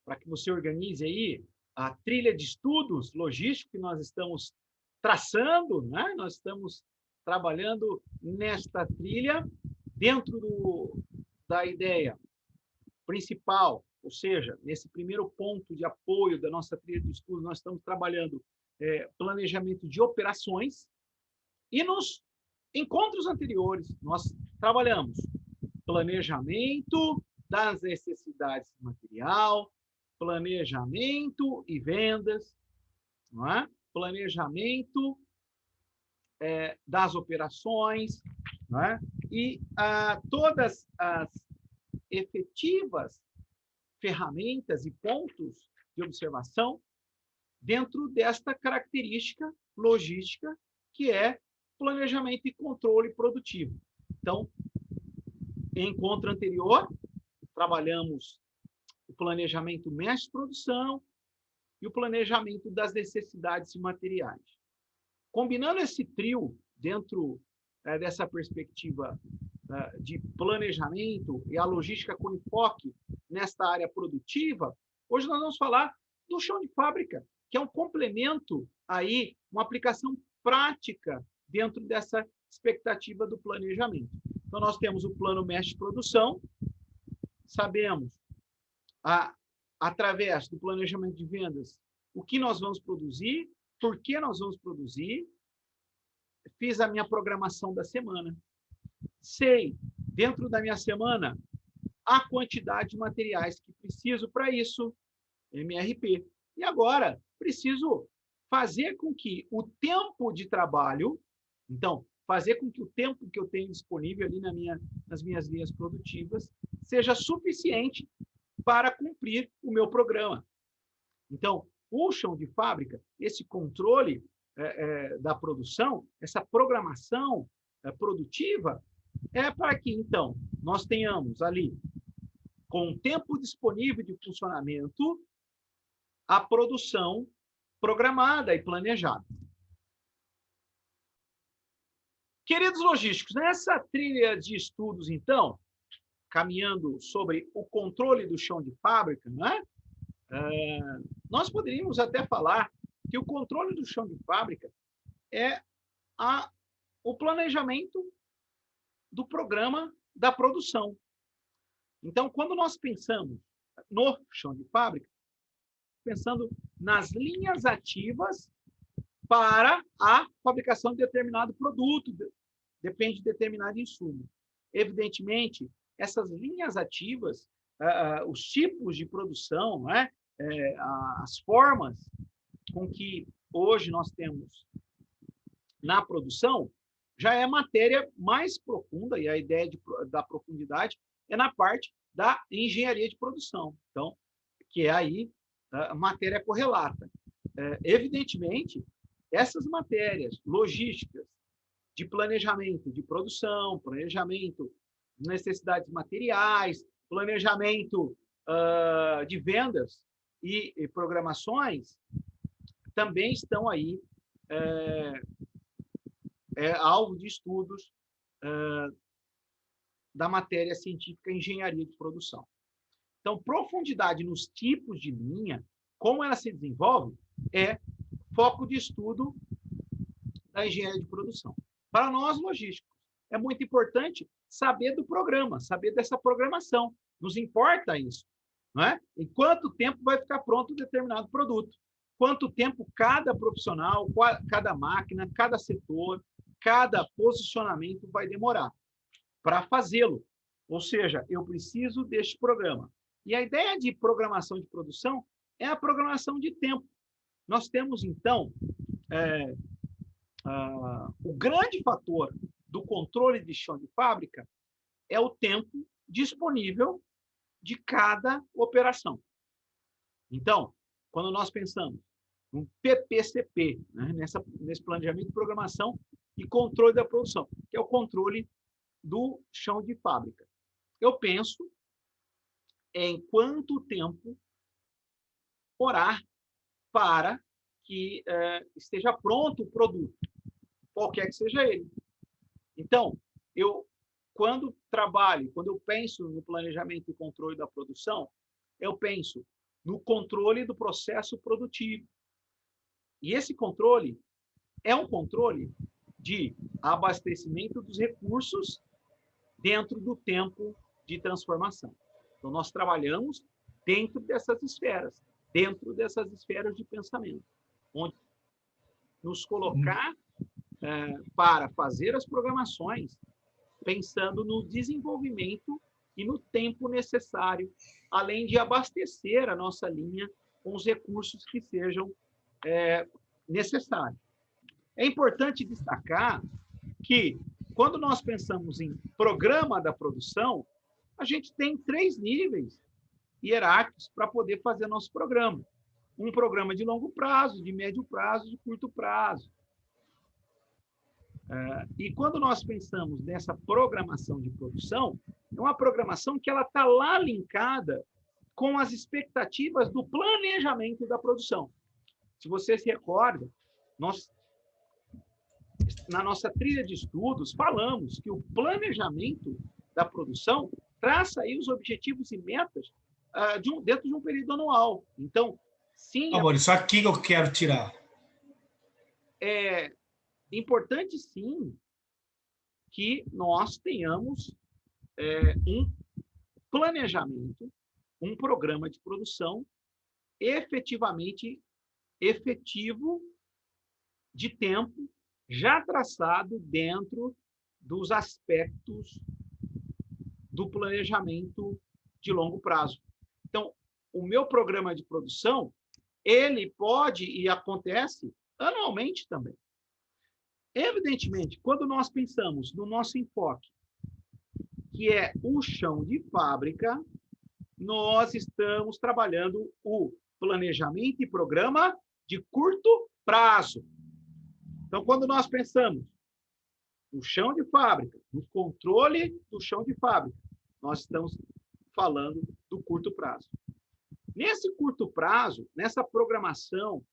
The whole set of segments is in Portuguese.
para que você organize aí a trilha de estudos logísticos que nós estamos traçando, né? Nós estamos trabalhando nesta trilha dentro da ideia principal, ou seja, nesse primeiro ponto de apoio da nossa trilha de estudos, nós estamos trabalhando planejamento de operações e nos encontros anteriores nós trabalhamos planejamento das necessidades de material, planejamento e vendas, não é? Planejamento das operações, não é? E todas as efetivas ferramentas e pontos de observação dentro desta característica logística que é planejamento e controle produtivo. Então, em encontro anterior, trabalhamos o planejamento mestre-produção e o planejamento das necessidades materiais. Combinando esse trio dentro dessa perspectiva de planejamento e a logística com enfoque nesta área produtiva, hoje nós vamos falar do chão de fábrica, que é um complemento aí, uma aplicação prática dentro dessa expectativa do planejamento. Então, nós temos o plano mestre-produção, sabemos, através do planejamento de vendas, o que nós vamos produzir, por que nós vamos produzir, fiz a minha programação da semana. Sei, dentro da minha semana, a quantidade de materiais que preciso para isso, MRP. E agora, preciso fazer com que o tempo de trabalho, então, fazer com que o tempo que eu tenho disponível ali nas minhas linhas produtivas seja suficiente para cumprir o meu programa. Então, o chão de fábrica, esse controle da produção, essa programação produtiva, é para que, então, nós tenhamos ali, com o tempo disponível de funcionamento, a produção programada e planejada. Queridos logísticos, nessa trilha de estudos, então, caminhando sobre o controle do chão de fábrica, né? Nós poderíamos até falar que o controle do chão de fábrica é o planejamento do programa da produção. Então, quando nós pensamos no chão de fábrica, pensando nas linhas ativas para a fabricação de determinado produto, depende de determinado insumo. Evidentemente, essas linhas ativas, os tipos de produção, né? As formas com que hoje nós temos na produção, já é matéria mais profunda, e a ideia da profundidade é na parte da engenharia de produção, então, que é aí a matéria correlata. Evidentemente, essas matérias logísticas de planejamento de produção, planejamento de necessidades materiais, planejamento de vendas e programações, também estão aí alvo de estudos da matéria científica engenharia de produção. Então, profundidade nos tipos de linha, como ela se desenvolve, é foco de estudo da engenharia de produção. Para nós, logísticos, é muito importante saber do programa, saber dessa programação. Nos importa isso, não é? Em quanto tempo vai ficar pronto um determinado produto? Quanto tempo cada profissional, cada máquina, cada setor, cada posicionamento vai demorar para fazê-lo. Ou seja, eu preciso deste programa. E a ideia de programação de produção é a programação de tempo. Nós temos, então, o grande fator do controle de chão de fábrica é o tempo disponível de cada operação. Então, quando nós pensamos no PPCP, né, nesse planejamento de programação e controle da produção, que é o controle do chão de fábrica, eu penso em quanto tempo demorar para que esteja pronto o produto, qualquer que seja ele. Então, quando eu penso no planejamento e controle da produção, eu penso no controle do processo produtivo. E esse controle é um controle de abastecimento dos recursos dentro do tempo de transformação. Então, nós trabalhamos dentro dessas esferas de pensamento, onde nos colocar para fazer as programações pensando no desenvolvimento e no tempo necessário, além de abastecer a nossa linha com os recursos que sejam necessários. É importante destacar que, quando nós pensamos em programa da produção, a gente tem 3 níveis hierárquicos para poder fazer nosso programa. Um programa de longo prazo, de médio prazo, de curto prazo. E quando nós pensamos nessa programação de produção, é uma programação que ela está lá linkada com as expectativas do planejamento da produção. Se você se recorda, nós, na nossa trilha de estudos, falamos que o planejamento da produção traça aí os objetivos e metas dentro de um período anual. Então, sim... Amor, isso aqui que eu quero tirar. É importante, sim, que nós tenhamos um planejamento, um programa de produção efetivamente efetivo de tempo, já traçado dentro dos aspectos do planejamento de longo prazo. Então, o meu programa de produção, ele pode e acontece anualmente também. Evidentemente, quando nós pensamos no nosso enfoque, que é o chão de fábrica, nós estamos trabalhando o planejamento e programa de curto prazo. Então, quando nós pensamos no chão de fábrica, no controle do chão de fábrica, nós estamos falando do curto prazo. Nesse curto prazo, nessa programação,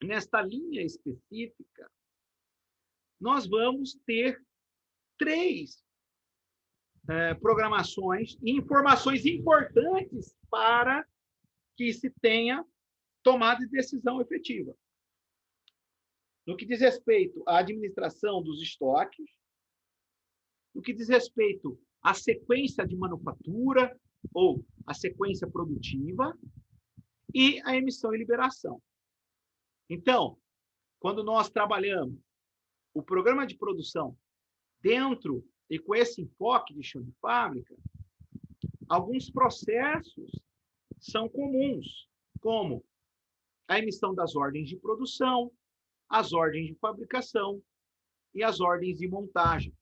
nesta linha específica, nós vamos ter 3 programações e informações importantes para que se tenha tomada de decisão efetiva. No que diz respeito à administração dos estoques, no que diz respeito à sequência de manufatura ou a sequência produtiva e a emissão e liberação. Então, quando nós trabalhamos o programa de produção dentro e com esse enfoque de chão de fábrica, alguns processos são comuns, como a emissão das ordens de produção, as ordens de fabricação e as ordens de montagem.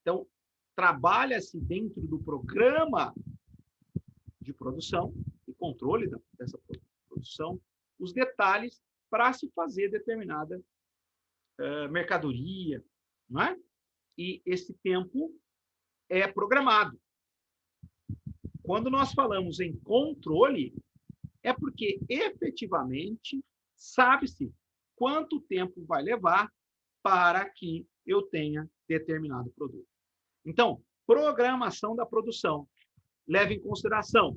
Então, trabalha-se dentro do programa de produção e controle dessa produção os detalhes para se fazer determinada mercadoria, não é? E esse tempo é programado. Quando nós falamos em controle, é porque efetivamente sabe-se quanto tempo vai levar para que eu tenha determinado produto. Então, programação da produção leva em consideração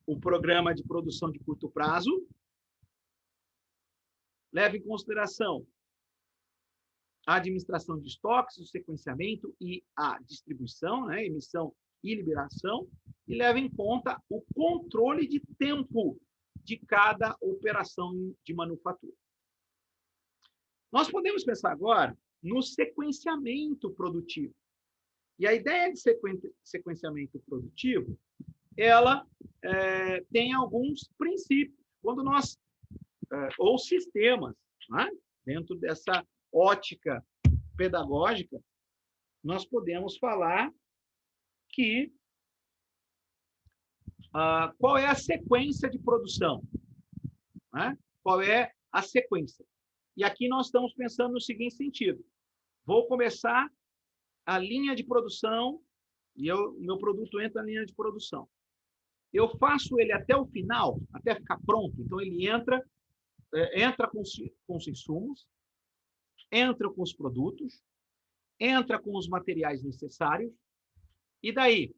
o programa de produção de curto prazo, leva em consideração a administração de estoques, o sequenciamento e a distribuição, né, emissão e liberação, e leva em conta o controle de tempo de cada operação de manufatura. Nós podemos pensar agora no sequenciamento produtivo. E a ideia de sequenciamento produtivo, ela tem alguns princípios. Quando nós, ou sistemas, né, dentro dessa ótica pedagógica, nós podemos falar que qual é a sequência de produção, né? Qual é a sequência? E aqui nós estamos pensando no seguinte sentido: vou começar a linha de produção e meu produto entra na linha de produção. Eu faço ele até o final, até ficar pronto. Então ele entra com os insumos, entra com os produtos, entra com os materiais necessários, e daí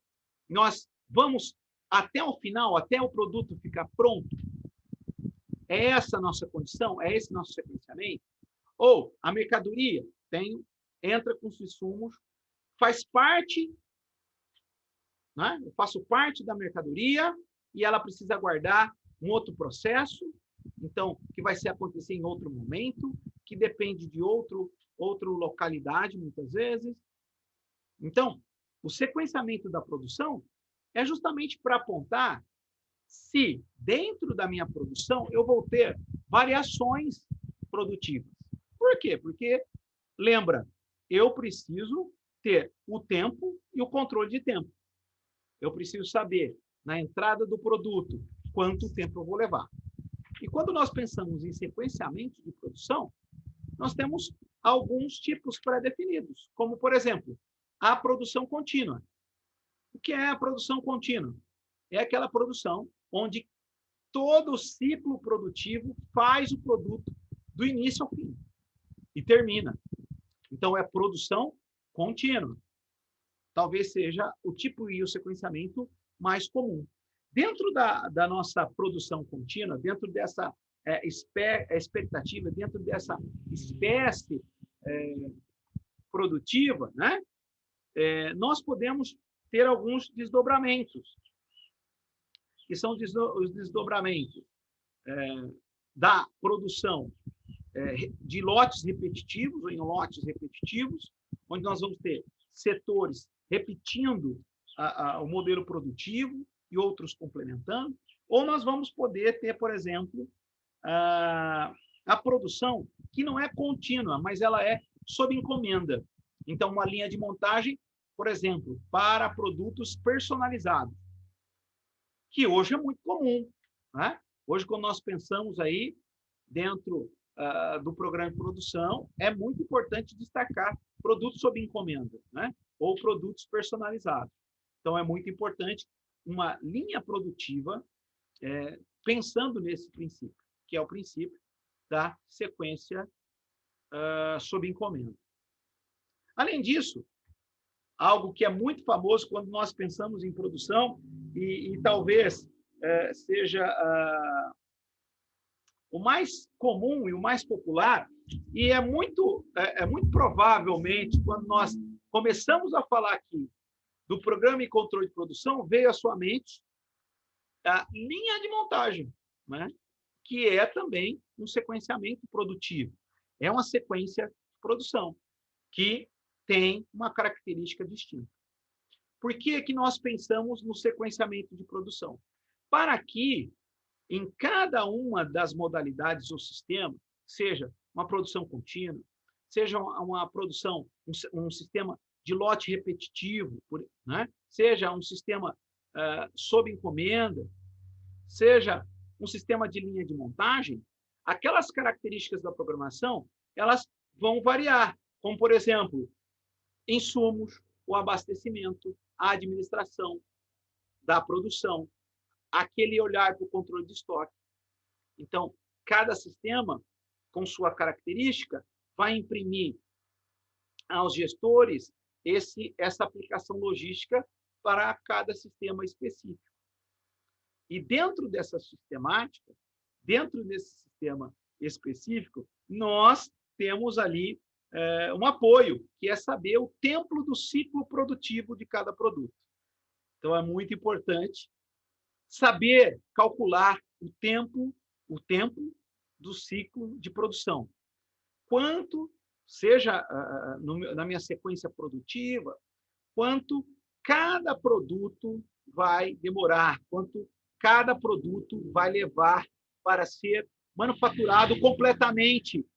nós vamos até o final, até o produto ficar pronto? É essa a nossa condição? É esse nosso sequenciamento? Ou a mercadoria entra com os insumos, faz parte, né? Eu faço parte da mercadoria e ela precisa aguardar um outro processo, então, que vai acontecer em outro momento, que depende de outra localidade, muitas vezes. Então, o sequenciamento da produção é justamente para apontar se, dentro da minha produção, eu vou ter variações produtivas. Por quê? Porque, lembra, eu preciso ter o tempo e o controle de tempo. Eu preciso saber, na entrada do produto, quanto tempo eu vou levar. E quando nós pensamos em sequenciamento de produção, nós temos alguns tipos pré-definidos, como, por exemplo, a produção contínua. O que é a produção contínua? É aquela produção onde todo o ciclo produtivo faz o produto do início ao fim e termina. Então, é produção contínua. Talvez seja o tipo e o sequenciamento mais comum. Dentro da nossa produção contínua, dentro dessa expectativa, dentro dessa espécie produtiva, né? Nós podemos ter alguns desdobramentos, que são os desdobramentos da produção de lotes repetitivos, ou em lotes repetitivos, onde nós vamos ter setores repetindo o modelo produtivo e outros complementando, ou nós vamos poder ter, por exemplo, a produção que não é contínua, mas ela é sob encomenda. Então, uma linha de montagem, por exemplo, para produtos personalizados, que hoje é muito comum, né? Hoje, quando nós pensamos aí dentro do programa de produção, é muito importante destacar produtos sob encomenda, né? Ou produtos personalizados. Então, é muito importante uma linha produtiva pensando nesse princípio, que é o princípio da sequência sob encomenda. Além disso, algo que é muito famoso quando nós pensamos em produção e talvez seja o mais comum e o mais popular, e é muito provavelmente, quando nós começamos a falar aqui do programa e controle de produção, veio à sua mente a linha de montagem, né? Que é também um sequenciamento produtivo. É uma sequência de produção que tem uma característica distinta. Por que que nós pensamos no sequenciamento de produção? Para que, em cada uma das modalidades do sistema, seja uma produção contínua, seja uma produção, um sistema de lote repetitivo, né? Seja um sistema sob encomenda, seja um sistema de linha de montagem, aquelas características da programação, elas vão variar, como, por exemplo, insumos, o abastecimento, a administração da produção, aquele olhar para o controle de estoque. Então, cada sistema, com sua característica, vai imprimir aos gestores essa aplicação logística para cada sistema específico. E dentro dessa sistemática, dentro desse sistema específico, nós temos ali um apoio, que é saber o tempo do ciclo produtivo de cada produto. Então, é muito importante saber calcular o tempo do ciclo de produção. Quanto, seja na minha sequência produtiva, quanto cada produto vai demorar, quanto cada produto vai levar para ser manufaturado completamente.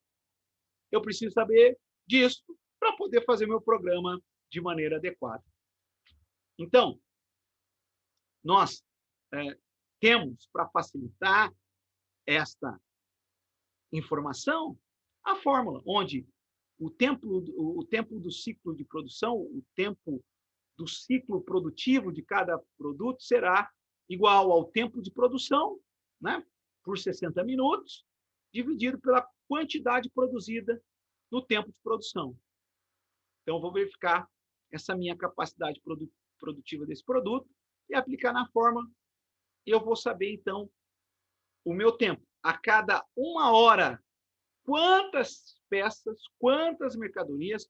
Eu preciso saber disso para poder fazer meu programa de maneira adequada. Então, nós temos, para facilitar esta informação, a fórmula, onde o tempo do ciclo de produção, o tempo do ciclo produtivo de cada produto será igual ao tempo de produção, né, por 60 minutos, dividido pela quantidade produzida no tempo de produção. Então, eu vou verificar essa minha capacidade produtiva desse produto e aplicar na forma eu vou saber, então, o meu tempo. A cada 1 hora, quantas peças, quantas mercadorias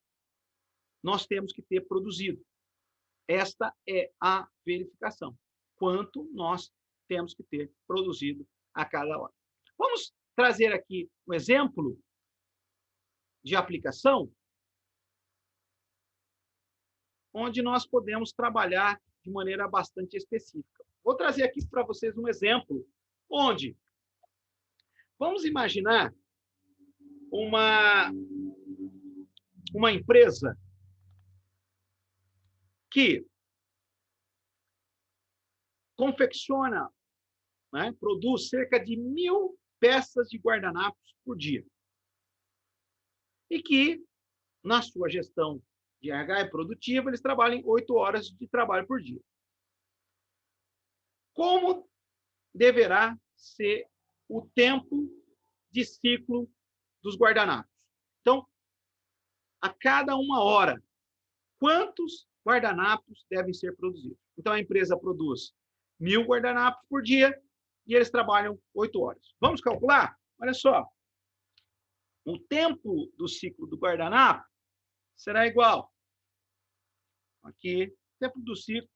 nós temos que ter produzido. Esta é a verificação. Quanto nós temos que ter produzido a cada hora. Vamos trazer aqui um exemplo de aplicação onde nós podemos trabalhar de maneira bastante específica. Vou trazer aqui para vocês um exemplo onde vamos imaginar uma empresa que confecciona, né, produz cerca de 1.000 peças de guardanapos por dia. E que, na sua gestão de RH e produtiva, eles trabalham 8 horas de trabalho por dia. Como deverá ser o tempo de ciclo dos guardanapos? Então, a cada 1 hora, quantos guardanapos devem ser produzidos? Então, a empresa produz 1.000 guardanapos por dia e eles trabalham 8 horas. Vamos calcular? Olha só. O tempo do ciclo do guardanapo será igual. Aqui, tempo do ciclo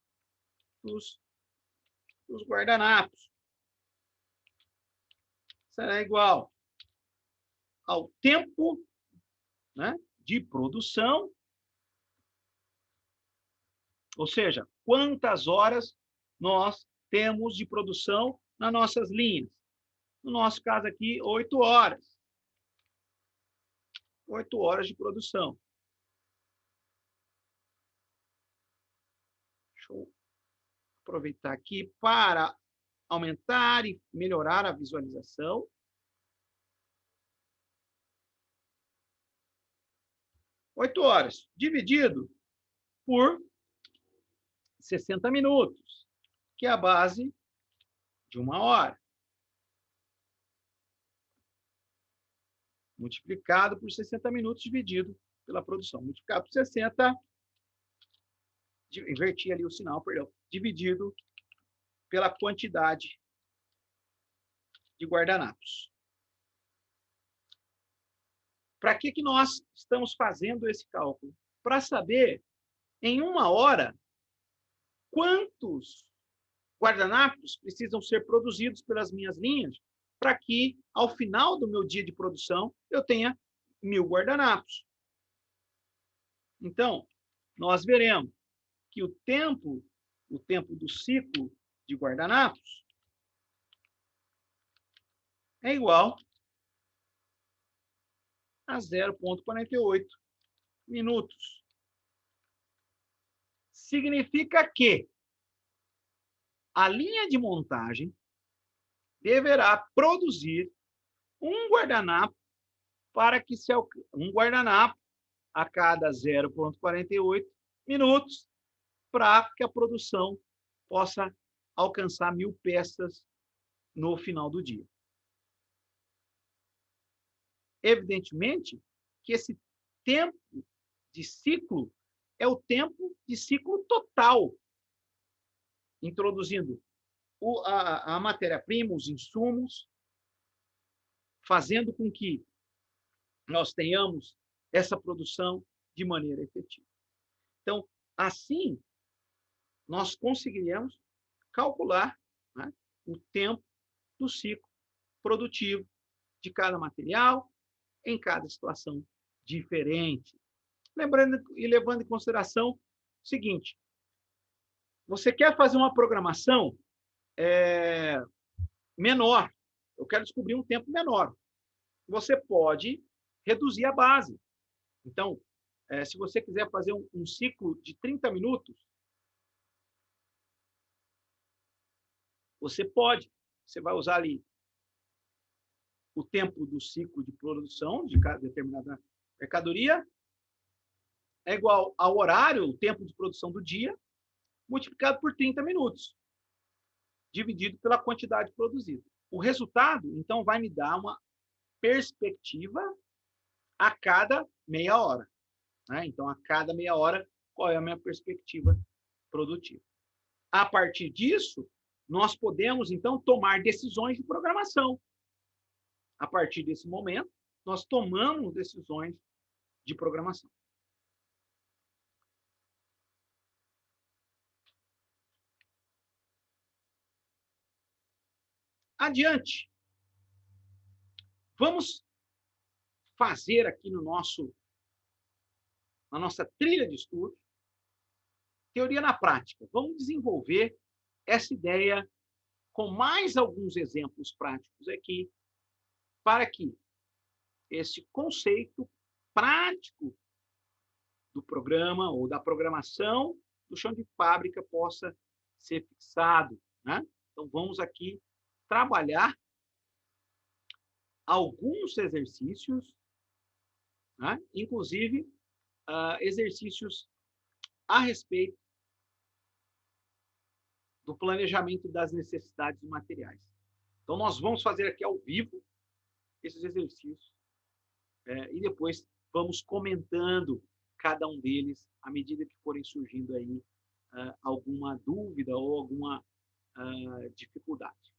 dos guardanapos será igual ao tempo, né, de produção, ou seja, quantas horas nós temos de produção nas nossas linhas. No nosso caso aqui, 8 horas. 8 horas de produção. Deixa eu aproveitar aqui para aumentar e melhorar a visualização. Oito horas, dividido por 60 minutos, que é a base de 1 hora. Multiplicado por 60 minutos, dividido pela produção. Multiplicado por 60, inverti ali o sinal, perdão, dividido pela quantidade de guardanapos. Para que nós estamos fazendo esse cálculo? Para saber, em 1 hora, quantos guardanapos precisam ser produzidos pelas minhas linhas para que, ao final do meu dia de produção, eu tenha 1.000 guardanapos. Então, nós veremos que o tempo do ciclo de guardanapos é igual a 0,48 minutos. Significa que a linha de montagem deverá produzir um guardanapo para que um guardanapo a cada 0,48 minutos para que a produção possa alcançar 1.000 peças no final do dia. Evidentemente que esse tempo de ciclo é o tempo de ciclo total, introduzindo a matéria-prima, os insumos, fazendo com que nós tenhamos essa produção de maneira efetiva. Então, assim, nós conseguiríamos calcular, né, o tempo do ciclo produtivo de cada material em cada situação diferente. Lembrando e levando em consideração o seguinte: você quer fazer uma programação menor, eu quero descobrir um tempo menor. Você pode reduzir a base. Então, se você quiser fazer um ciclo de 30 minutos, você pode. Você vai usar ali o tempo do ciclo de produção de cada determinada mercadoria, é igual ao horário, o tempo de produção do dia, multiplicado por 30 minutos, dividido pela quantidade produzida. O resultado, então, vai me dar uma perspectiva a cada meia hora. Né? Então, a cada meia hora, qual é a minha perspectiva produtiva? A partir disso, nós podemos, então, tomar decisões de programação. A partir desse momento, nós tomamos decisões de programação. Adiante. Vamos fazer aqui na nossa trilha de estudo, teoria na prática. Vamos desenvolver essa ideia com mais alguns exemplos práticos aqui, para que esse conceito prático do programa ou da programação do chão de fábrica possa ser fixado, né? Então, vamos aqui trabalhar alguns exercícios, né? Inclusive exercícios a respeito do planejamento das necessidades materiais. Então, nós vamos fazer aqui ao vivo esses exercícios e depois vamos comentando cada um deles à medida que forem surgindo aí alguma dúvida ou alguma dificuldade.